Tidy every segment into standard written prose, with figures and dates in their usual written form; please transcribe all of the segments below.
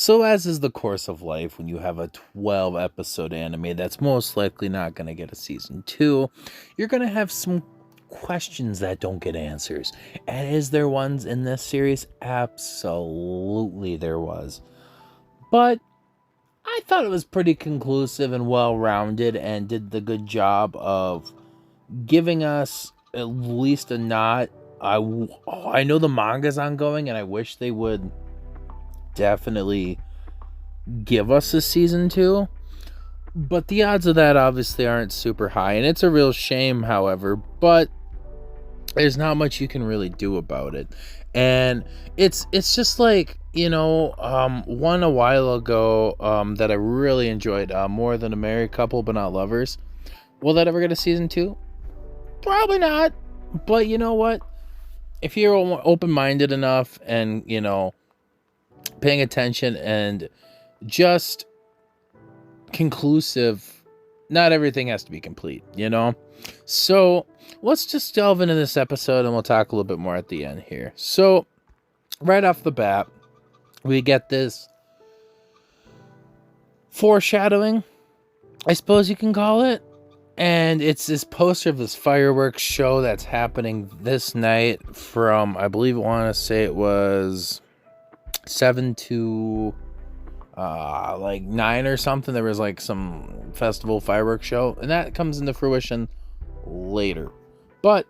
So, as is the course of life, when you have a 12 episode anime that's most likely not going to get a season 2, you're going to have some questions that don't get answers. And is there ones in this series? Absolutely, there was. But I thought it was pretty conclusive and well rounded and did the good job of giving us at least a nod. I know the manga's ongoing, and I wish they would definitely give us a season 2, but the odds of that obviously aren't super high, and it's a real shame, however, but there's not much you can really do about it. And it's just like, one a while ago that I really enjoyed, More Than a Married Couple But Not Lovers. Will that ever get a season 2? Probably not. But you know what, if you're open-minded enough and paying attention and just conclusive, not everything has to be complete, So let's just delve into this episode and we'll talk a little bit more at the end here. So right off the bat, we get this foreshadowing, I suppose you can call it. And it's this poster of this fireworks show that's happening this night from, I believe, I want to say it was 7 to 9 or something. There was like some festival fireworks show, and that comes into fruition later. But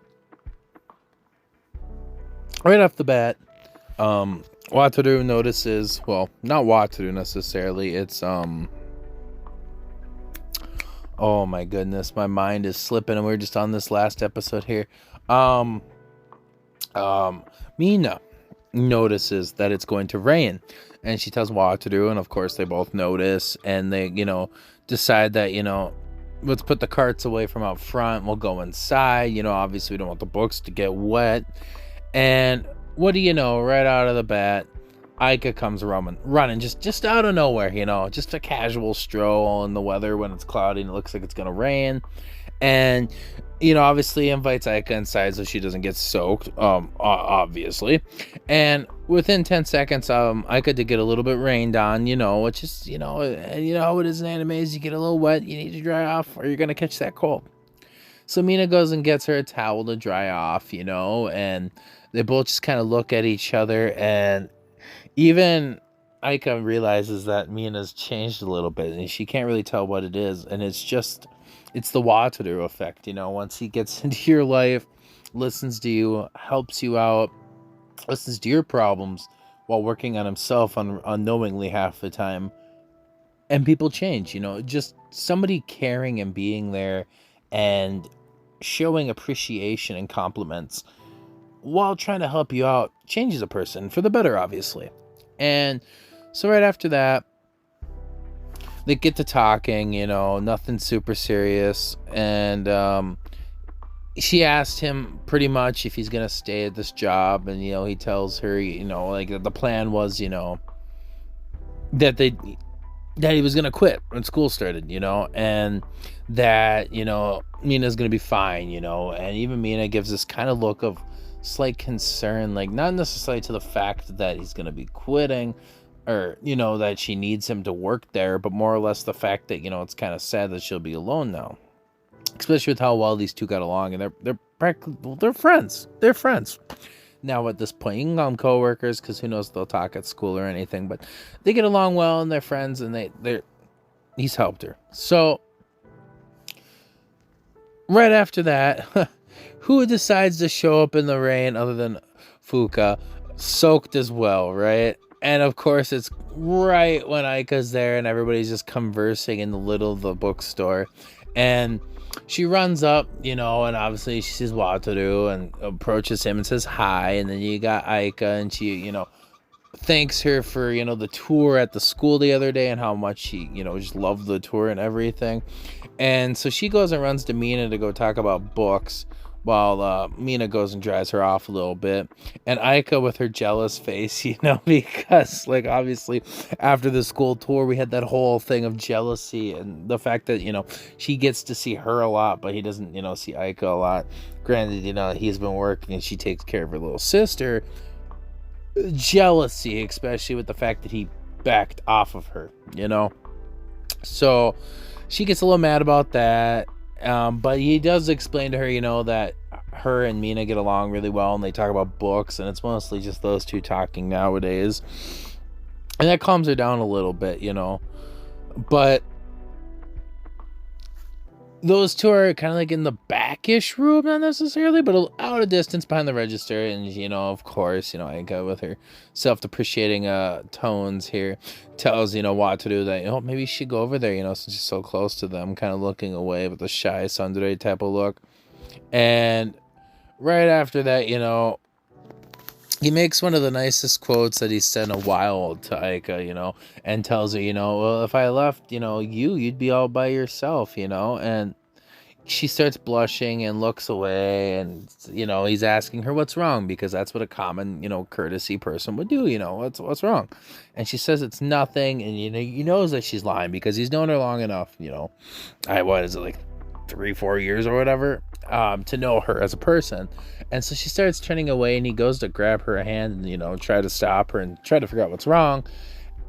right off the bat, Wataru notices, well, not Wataru necessarily, it's oh my goodness, my mind is slipping, and we're just on this last episode here. Mina notices that it's going to rain, and she tells Wataru, and of course they both notice, and they, decide that, let's put the carts away from out front, we'll go inside, obviously we don't want the books to get wet. And what do you know, right out of the bat, Aika comes running just out of nowhere, just a casual stroll in the weather when it's cloudy and it looks like it's gonna rain. And obviously invites Aika inside so she doesn't get soaked, obviously. And within 10 seconds, Aika did get a little bit rained on, which is, how it is in animes, you get a little wet, you need to dry off or you're going to catch that cold. So Mina goes and gets her a towel to dry off, and they both just kind of look at each other, and even Aika realizes that Mina's changed a little bit, and she can't really tell what it is, and it's the Wataru effect, once he gets into your life, listens to you, helps you out, listens to your problems while working on himself unknowingly half the time, and people change, just somebody caring and being there and showing appreciation and compliments while trying to help you out changes a person for the better, obviously. And so right after that, they get to talking, nothing super serious. And she asked him pretty much if he's going to stay at this job. And, he tells her, the plan was, that he was going to quit when school started, and that, Mina's going to be fine, and even Mina gives this kind of look of slight concern, like not necessarily to the fact that he's going to be quitting or, that she needs him to work there, but more or less the fact that, it's kind of sad that she'll be alone now, especially with how well these two got along, and they're friends. They're friends now at this point. You can call them co-workers because who knows if they'll talk at school or anything, but they get along well and they're friends, and he's helped her. So right after that, who decides to show up in the rain other than Fuka, soaked as well, right? And of course it's right when Aika's there and everybody's just conversing in the middle of the bookstore, and she runs up, and obviously she sees Wataru and approaches him and says hi. And then you got Aika, and she, thanks her for, the tour at the school the other day and how much she, just loved the tour and everything. And so she goes and runs to Mina to go talk about books, while Mina goes and dries her off a little bit. And Aika with her jealous face, because, like, obviously after the school tour, we had that whole thing of jealousy and the fact that, she gets to see her a lot, but he doesn't, see Aika a lot. Granted, he's been working and she takes care of her little sister. Jealousy, especially with the fact that he backed off of her, you know? So she gets a little mad about that. But he does explain to her, you know, that her and Mina get along really well and they talk about books, and it's mostly just those two talking nowadays. And that calms her down a little bit, you know. But those two are kind of like in the backish room, not necessarily, but out of distance behind the register. And, you know, of course, you know, Aika with her self-depreciating tones here tells, you know, Wataru that, you know, maybe she should go over there, you know, since she's so close to them, kind of looking away with a shy tsundere type of look. And right after that, you know, he makes one of the nicest quotes that he's said in a while to Aika, you know, and tells her, you know, well, if I left, you know, you'd be all by yourself, you know. And she starts blushing and looks away, and, you know, he's asking her what's wrong, because that's what a common, you know, courtesy person would do, you know, what's wrong. And she says it's nothing, and, you know, he knows that she's lying because he's known her long enough, you know, what is it, like 3-4 years or whatever, to know her as a person. And so she starts turning away, and he goes to grab her hand and, you know, try to stop her and try to figure out what's wrong.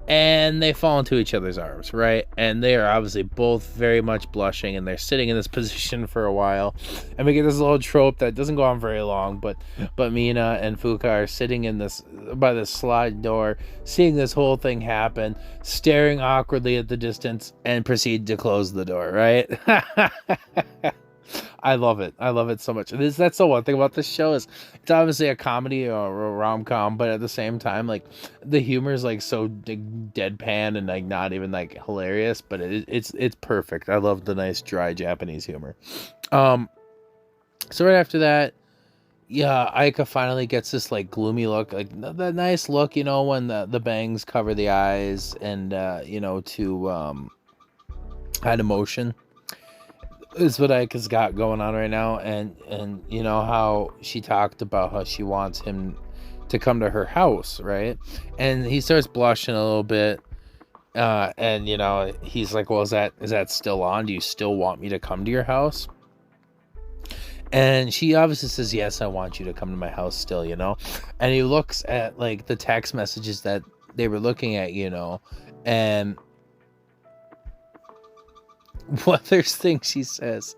And they fall into each other's arms, right? And they are obviously both very much blushing, and they're sitting in this position for a while. And we get this little trope that doesn't go on very long, but Mina and Fuka are sitting in this by the slide door, seeing this whole thing happen, staring awkwardly at the distance, and proceed to close the door, right? I love it. I love it so much. That's the one thing about this show, is it's obviously a comedy or a rom-com, but at the same time, like, the humor is like so deadpan and like not even like hilarious, but it's perfect. I love the nice dry Japanese humor. So right after that, yeah, Aika finally gets this like gloomy look, like that nice look, you know, when the bangs cover the eyes, and you know, to hide emotion. Is what Aika's got going on right now. And you know how she talked about how she wants him to come to her house, right? And he starts blushing a little bit, and, you know, he's like, well, is that still on? Do you still want me to come to your house? And she obviously says, yes, I want you to come to my house still, you know. And he looks at like the text messages that they were looking at, you know, and what there's things she says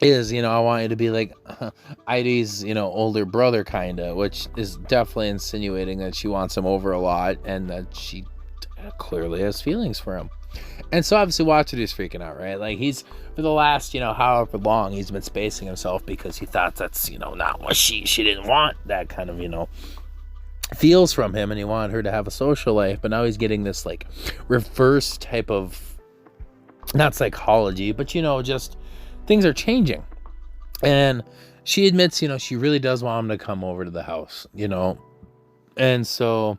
is, you know, I want you to be like Aidi's, you know, older brother, kind of, which is definitely insinuating that she wants him over a lot, and that she clearly has feelings for him. And so obviously Wataru's freaking out, right? Like, he's, for the last, you know, however long, he's been spacing himself because he thought that's, you know, not what she didn't want that kind of, you know, feels from him, and he wanted her to have a social life. But now he's getting this like reverse type of, not psychology, but, you know, just things are changing. And she admits, you know, she really does want him to come over to the house, you know. And so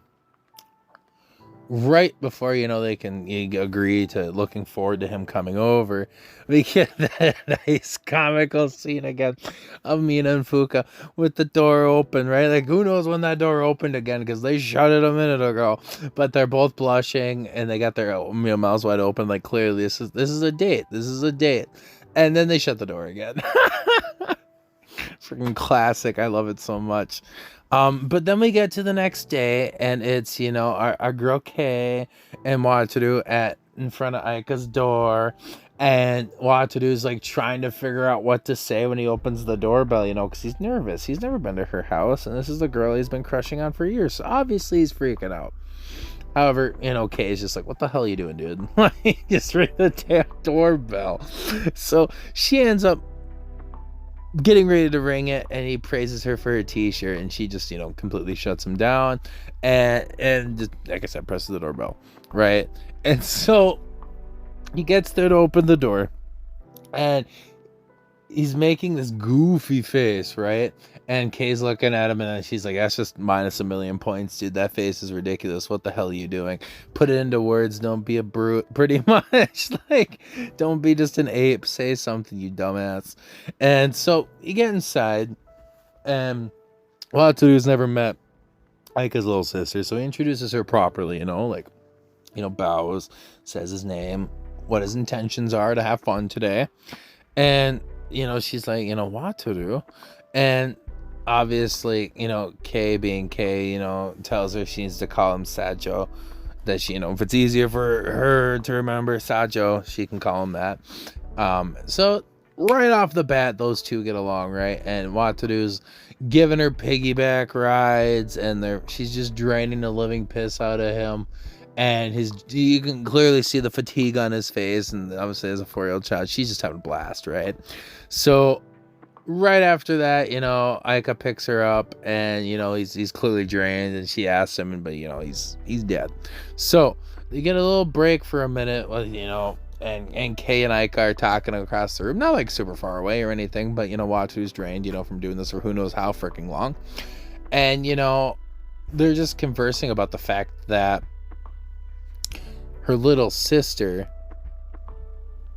right before, you know, they can agree to looking forward to him coming over, we get that nice comical scene again of Mina and Fuka with the door open, right? Like, who knows when that door opened again, because they shut it a minute ago. But they're both blushing, and they got their, you know, mouths wide open, like, clearly this is a date. This is a date. And then they shut the door again. Freaking classic. I love it so much. But then we get to the next day, and it's, you know, our girl Kay and Wataru in front of Aika's door, and Wataru's like trying to figure out what to say when he opens the doorbell, you know, because he's nervous. He's never been to her house, and this is the girl he's been crushing on for years, so obviously he's freaking out. However, you know, Kay is just like, what the hell are you doing, dude? Like, just ring the damn doorbell. So she ends up getting ready to ring it, and he praises her for her t-shirt, and she just, you know, completely shuts him down, and just, like I said, presses the doorbell, right? And so he gets there to open the door, and he's making this goofy face, right? And Kay's looking at him, and she's like, that's just minus a million points, dude. That face is ridiculous. What the hell are you doing? Put it into words. Don't be a brute. Pretty much. Like, don't be just an ape. Say something, you dumbass. And so you get inside, and Wataru's never met Aika's little sister, so he introduces her properly, you know, like, you know, bows, says his name, what his intentions are to have fun today. And, you know, she's like, you know, Wataru. And obviously, you know, Kay being Kay, you know, tells her she needs to call him Sajo. that she, if it's easier for her to remember Sajo, she can call him that. So right off the bat, those two get along, right? And Wataru's giving her piggyback rides, and she's just draining the living piss out of him. And you can clearly see the fatigue on his face, and obviously as a 4-year-old child, she's just having a blast, right? So right after that, Aika picks her up, and he's clearly drained, and she asks him, but he's dead. So they get a little break for a minute, and Kay and Aika are talking across the room, not like super far away or anything, but Wataru's drained, from doing this for who knows how freaking long, and they're just conversing about the fact that her little sister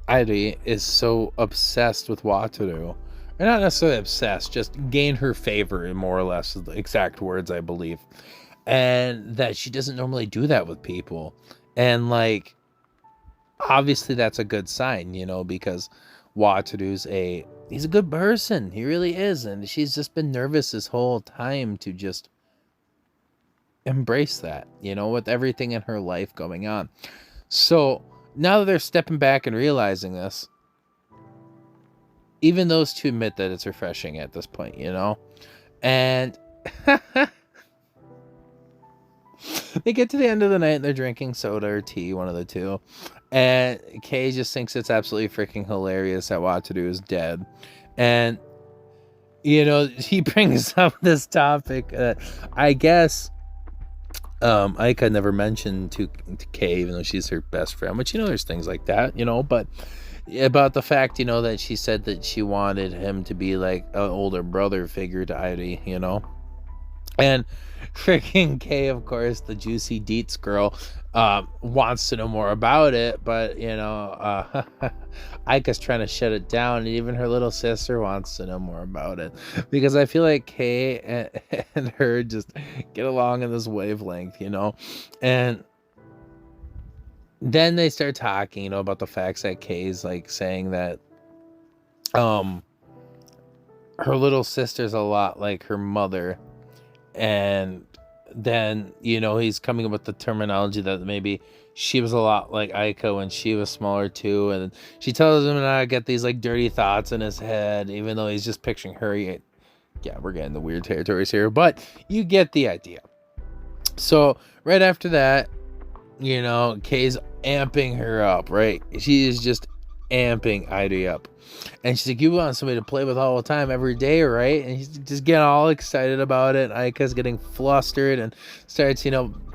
Airi is so obsessed with Wataru. Or not necessarily obsessed, just gain her favor, more or less, the exact words, I believe. And that she doesn't normally do that with people. And, obviously that's a good sign, because Wataru's he's a good person. He really is. And she's just been nervous this whole time to just embrace that, with everything in her life going on. So now that they're stepping back and realizing this, even those two admit that it's refreshing at this point, and they get to the end of the night and they're drinking soda or tea, one of the two, and Kay just thinks it's absolutely freaking hilarious that Wataru is dead. And he brings up this topic that I guess Aika never mentioned to Kay, even though she's her best friend, which there's things like that, but about the fact that she said that she wanted him to be like an older brother figure to Airi, and freaking Kay, of course, the juicy deets girl, wants to know more about it, but Aika's trying to shut it down, and even her little sister wants to know more about it, because I feel like Kay and her just get along in this wavelength, and then they start talking, about the facts that Kay's saying that her little sister's a lot like her mother, and then he's coming up with the terminology that maybe she was a lot like Aika when she was smaller too, and she tells him not to get these dirty thoughts in his head, even though he's just picturing her. Yeah, we're getting the weird territories here, but you get the idea. So right after that, Kay's amping her up, right? She is just amping Airi up. And she's like, you want somebody to play with all the time, every day, right? And he's just getting all excited about it. Aika's getting flustered and starts,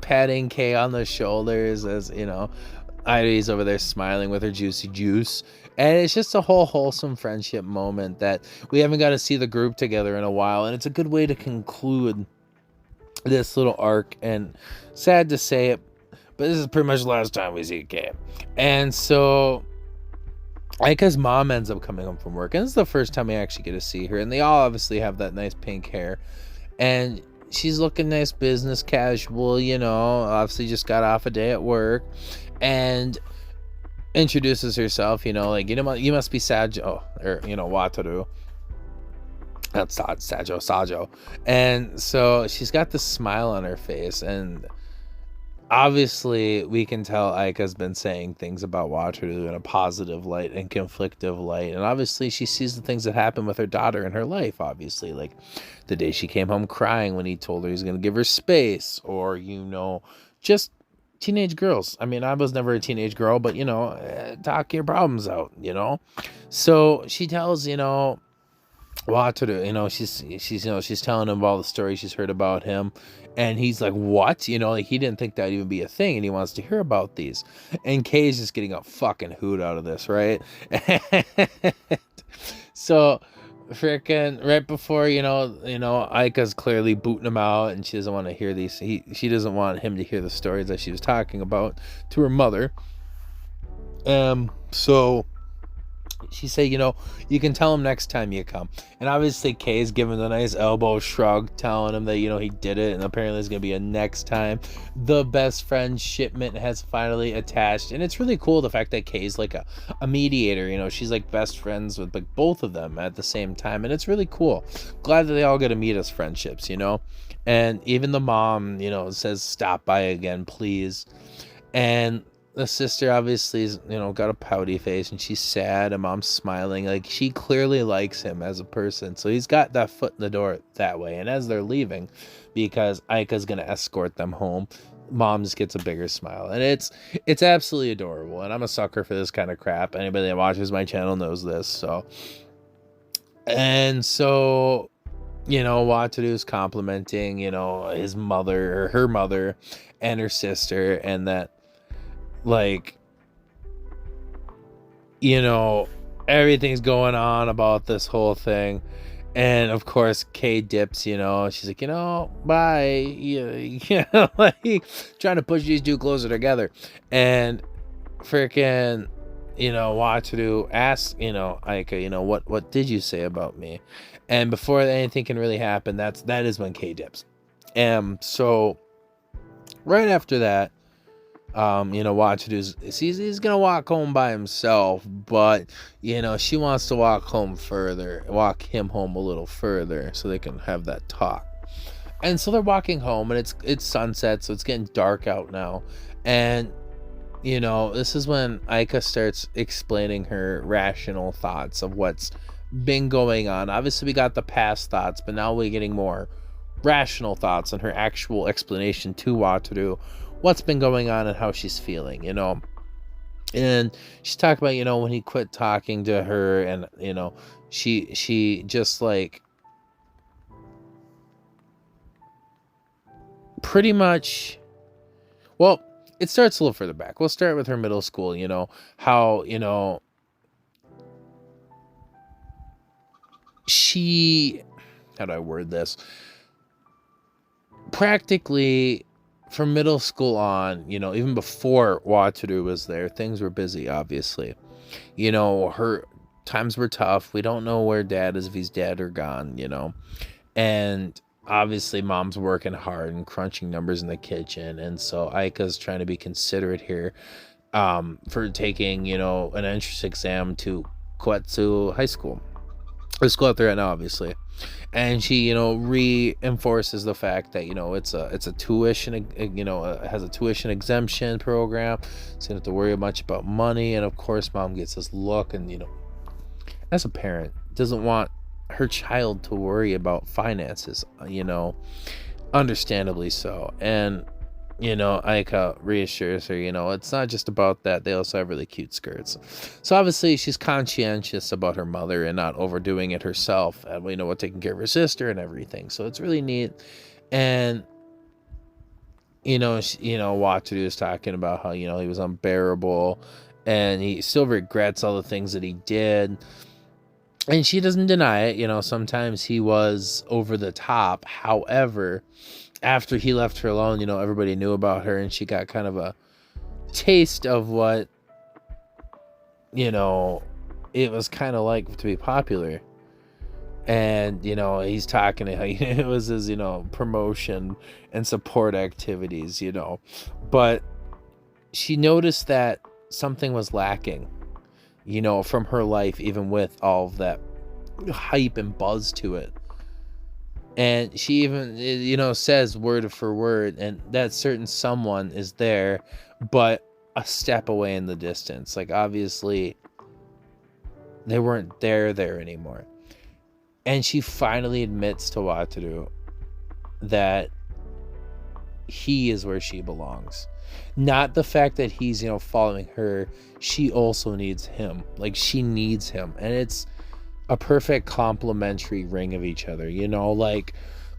patting Kay on the shoulders as, Airi's over there smiling with her juicy juice. And it's just a whole wholesome friendship moment that we haven't got to see the group together in a while. And it's a good way to conclude this little arc. And sad to say it, but this is pretty much the last time we see Kay. And so Aika's mom ends up coming home from work, and this is the first time we actually get to see her, and they all obviously have that nice pink hair, and she's looking nice business casual, obviously just got off a day at work, and introduces herself, you must be Sajo, or Wataru. That's Sajo. And so she's got this smile on her face, and obviously we can tell Aika's been saying things about Wataru in a positive light and conflictive light, and obviously she sees the things that happen with her daughter in her life, obviously, like the day she came home crying when he told her he's going to give her space, or just teenage girls. I mean, I was never a teenage girl, but talk your problems out, so she tells Wataru, she's telling him all the stories she's heard about him, and he's like, what? He didn't think that'd even be a thing, and he wants to hear about these. And Kay's just getting a fucking hoot out of this, right? So freaking right before, Aika's clearly booting him out, and she doesn't want to hear these. She doesn't want him to hear the stories that she was talking about to her mother. So she said, you can tell him next time you come. And obviously Kay's giving a nice elbow shrug, telling him that, he did it, and apparently there's going to be a next time. The best friend shipment has finally attached, and it's really cool the fact that Kay's like a mediator, she's like best friends with like both of them at the same time, and it's really cool. Glad that they all get to meet as friendships, and even the mom, says, stop by again, please. And the sister obviously is, got a pouty face and she's sad, and mom's smiling. Like, she clearly likes him as a person. So he's got that foot in the door that way. And as they're leaving, because Aika's going to escort them home, mom just gets a bigger smile. And it's absolutely adorable. And I'm a sucker for this kind of crap. Anybody that watches my channel knows this. So Wataru's complimenting, his mother or her mother and her sister, and that, like, everything's going on about this whole thing. And of course, Kay dips, she's like, bye. Like, trying to push these two closer together. And freaking, Wataru asks, Aika, what did you say about me? And before anything can really happen, that is when Kay dips. So right after that, Wataru's, he's gonna walk home by himself, but she wants to walk him home a little further so they can have that talk. And so they're walking home, and it's sunset, so it's getting dark out now. And this is when Aika starts explaining her rational thoughts of what's been going on. Obviously, we got the past thoughts, but now we're getting more rational thoughts and her actual explanation to Wataru what's been going on and how she's feeling, And she's talking about, when he quit talking to her, and, she just, like, pretty much, well, it starts a little further back. We'll start with her middle school, how, how do I word this? Practically, from middle school on, even before Wataru was there, things were busy, obviously. Her times were tough. We don't know where dad is, if he's dead or gone, And obviously, mom's working hard and crunching numbers in the kitchen. And so Aika's trying to be considerate here for taking, an entrance exam to Koetsu High School. The school out there right now, obviously. And she, reinforces the fact that, it's a tuition, it has a tuition exemption program. So you don't have to worry much about money. And of course, mom gets this look, and, as a parent, doesn't want her child to worry about finances, understandably so. And, Aika reassures her, it's not just about that. They also have really cute skirts. So obviously she's conscientious about her mother and not overdoing it herself. And taking care of her sister and everything. So it's really neat. And, Wataru is talking about how, he was unbearable and he still regrets all the things that he did. And she doesn't deny it. Sometimes he was over the top. However, after he left her alone, everybody knew about her, and she got kind of a taste of what, it was kind of like to be popular. And, he's talking to how it was his, promotion and support activities, But she noticed that something was lacking, from her life, even with all of that hype and buzz to it. And she even, says word for word, and that certain someone is there, but a step away in the distance. Like, obviously, they weren't there anymore. And she finally admits to Wataru that he is where she belongs. Not the fact that he's, following her. She also needs him. Like, she needs him. And it's a perfect complementary ring of each other, like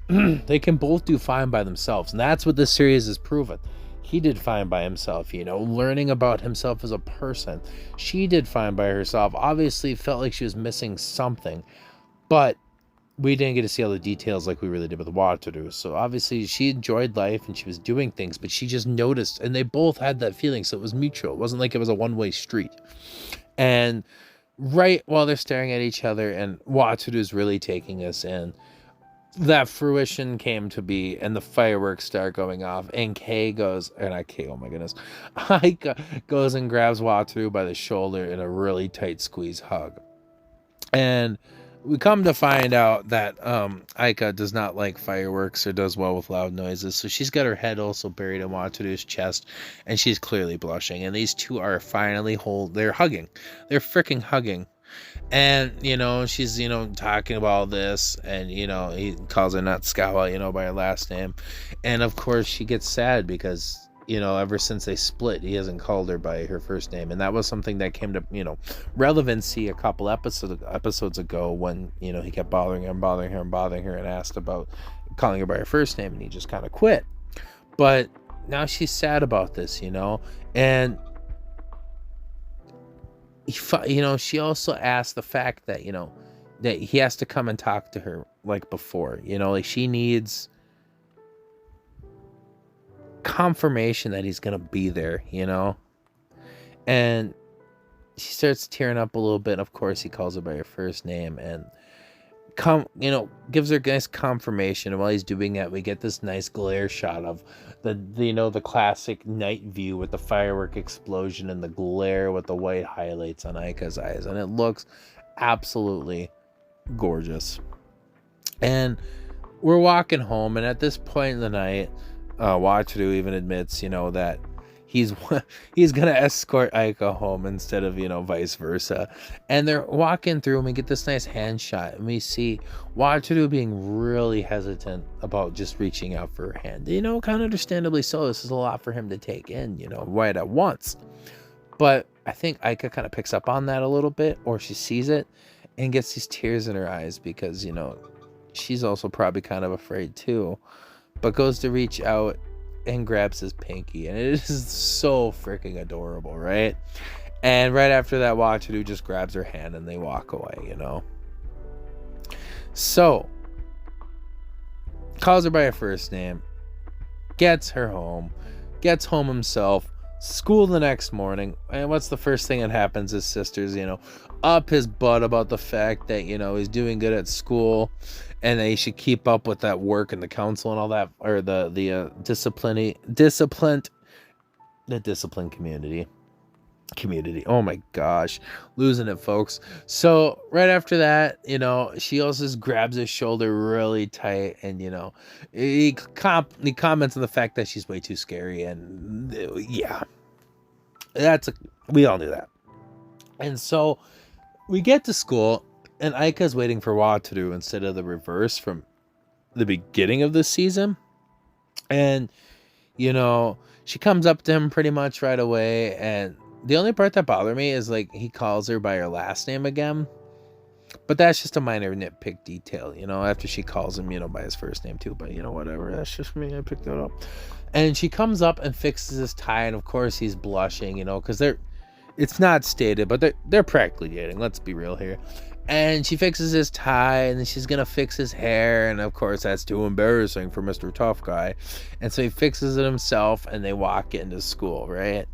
they can both do fine by themselves. And that's what this series has proven. He did fine by himself, learning about himself as a person. She did fine by herself. Obviously felt like she was missing something, but we didn't get to see all the details like we really did with Wataru. So obviously she enjoyed life and she was doing things, but she just noticed, and they both had that feeling. So it was mutual. It wasn't like it was a one-way street. And right while they're staring at each other and Wataru's really taking us in, that fruition came to be, and the fireworks start going off, and Aika goes and grabs Wataru by the shoulder in a really tight squeeze hug. And We come to find out that Aika does not like fireworks or does well with loud noises, so she's got her head also buried in Wataru's chest, and she's clearly blushing. And these two are finally they're hugging, they're freaking hugging, and she's talking about all this, and he calls her Natsukawa, by her last name, and of course she gets sad because ever since they split, he hasn't called her by her first name. And that was something that came to, relevancy a couple episodes ago when, he kept bothering her and asked about calling her by her first name, and he just kind of quit. But now she's sad about this, and she also asked the fact that, that he has to come and talk to her like before, like she needs confirmation that he's gonna be there, and she starts tearing up a little bit. Of course, he calls her by her first name and gives her nice confirmation. And while he's doing that, we get this nice glare shot of the classic night view with the firework explosion and the glare with the white highlights on Aika's eyes, and it looks absolutely gorgeous. And we're walking home, and at this point in the night, Wataru even admits, that he's gonna escort Aika home instead of, vice versa. And they're walking through, and we get this nice hand shot, and we see Wataru being really hesitant about just reaching out for her hand. Kind of understandably so. This is a lot for him to take in, right at once. But I think Aika kind of picks up on that a little bit, or she sees it and gets these tears in her eyes because, she's also probably kind of afraid too. But goes to reach out and grabs his pinky, and it is so freaking adorable, right? And right after that, Wataru just grabs her hand and they walk away, So, calls her by her first name, gets home himself, school the next morning, and what's the first thing that happens? His sisters, up his butt about the fact that, he's doing good at school, and that he should keep up with that work and the council and all that, or the discipline community. Oh my gosh, losing it, folks. So right after that, she also just grabs his shoulder really tight, and he comments on the fact that she's way too scary, and yeah, we all knew that. And so we get to school, and Aika's waiting for Wataru instead of the reverse from the beginning of the season. And, she comes up to him pretty much right away. And the only part that bothered me is, like, he calls her by her last name again. But that's just a minor nitpick detail, after she calls him, by his first name too. But, whatever. That's just me. I picked that up. And she comes up and fixes his tie. And, of course, he's blushing, because it's not stated, but they're practically dating. Let's be real here. And she fixes his tie, and then she's gonna fix his hair, and of course that's too embarrassing for Mr. Tough Guy. And so he fixes it himself, and they walk into school, right?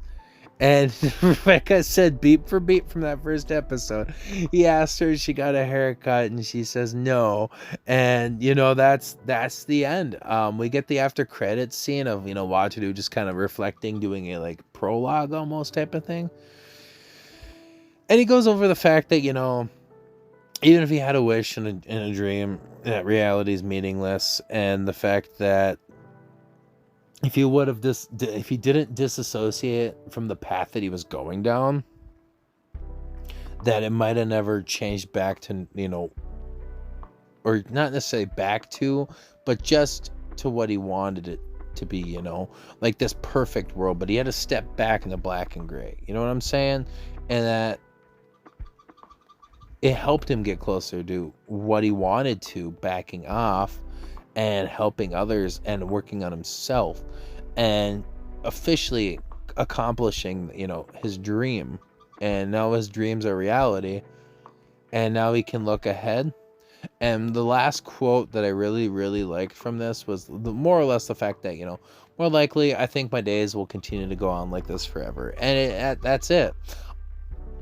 And Rebecca said beat for beat from that first episode. He asked her if she got a haircut, and she says no. And that's the end. We get the after credits scene of Wataru just kind of reflecting, doing a like prologue almost type of thing. And he goes over the fact that even if he had a wish in a dream, that reality is meaningless, and the fact that if he didn't disassociate from the path that he was going down, that it might have never changed back to or not necessarily back to, but just to what he wanted it to be, like this perfect world. But he had to step back in the black and gray. You know what I'm saying? And that it helped him get closer to what he wanted to, backing off and helping others and working on himself and officially accomplishing, his dream. And now his dreams are reality, and now he can look ahead. And the last quote that I really, really liked from this was more or less the fact that, more likely, I think my days will continue to go on like this forever. And that's it.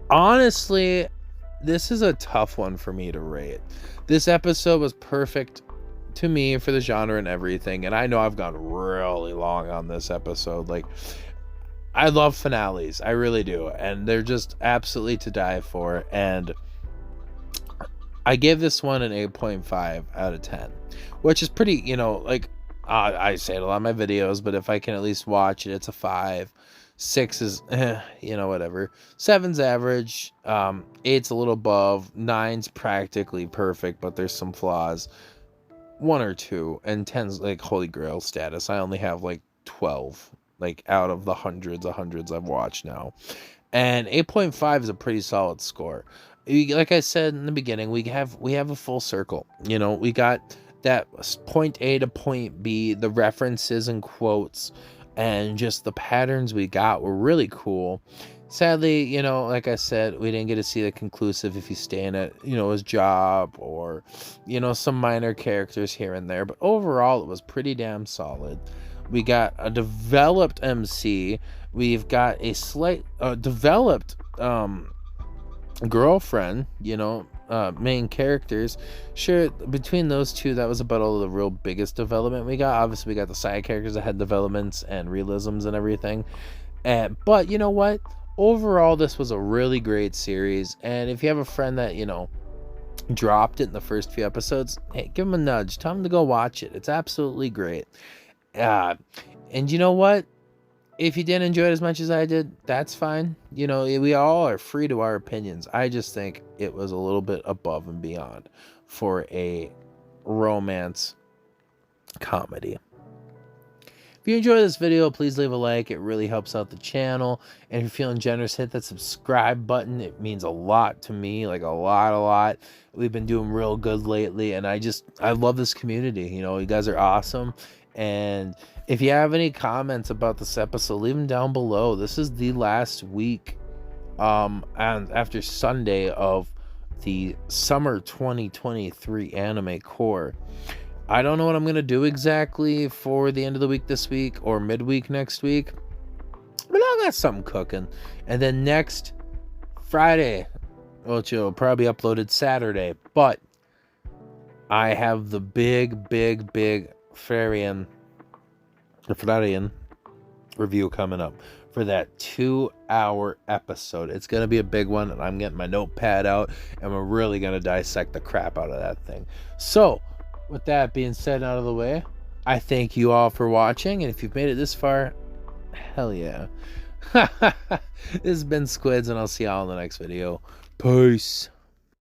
Honestly, this is a tough one for me to rate. This episode was perfect to me for the genre and everything. And I know I've gone really long on this episode. Like, I love finales. I really do. And they're just absolutely to die for. And I gave this one an 8.5 out of 10, which is pretty, like I say it a lot in my videos, but if I can at least watch it, it's a 5. 6 is, whatever. 7's average. 8's a little above. 9's practically perfect, but there's some flaws. 1 or 2, and 10's like holy grail status. I only have like 12, like out of the hundreds I've watched now. And 8.5 is a pretty solid score. Like I said in the beginning, we have a full circle. We got that point A to point B, the references and quotes, and just the patterns we got were really cool. Sadly, like I said, we didn't get to see the conclusive if he's staying at, his job, or, some minor characters here and there. But overall, it was pretty damn solid. We got a developed MC. We've got a slight developed girlfriend, main characters. Sure, between those two, that was about all the real biggest development we got. Obviously, we got the side characters that had developments and realisms and everything. But you know what? Overall, this was a really great series. And if you have a friend that, dropped it in the first few episodes, hey, give them a nudge. Tell them to go watch it. It's absolutely great. And you know what? If you didn't enjoy it as much as I did, that's fine. We all are free to our opinions. I just think it was a little bit above and beyond for a romance comedy. If you enjoy this video, please leave a like. It really helps out the channel. And if you're feeling generous, hit that subscribe button. It means a lot to me, like a lot. We've been doing real good lately, and I love this community. You guys are awesome. And if you have any comments about this episode, leave them down below. This is the last week, and after Sunday of the summer 2023 anime core. I don't know what I'm going to do exactly for the end of the week this week or midweek next week, but I got something cooking. And then next Friday, which will probably be uploaded Saturday, but I have the big Frarian review coming up for that 2-hour episode. It's going to be a big one, and I'm getting my notepad out, and we're really going to dissect the crap out of that thing. So, with that being said out of the way, I thank you all for watching, and if you've made it this far, hell yeah. This has been Squids, and I'll see y'all in the next video. Peace.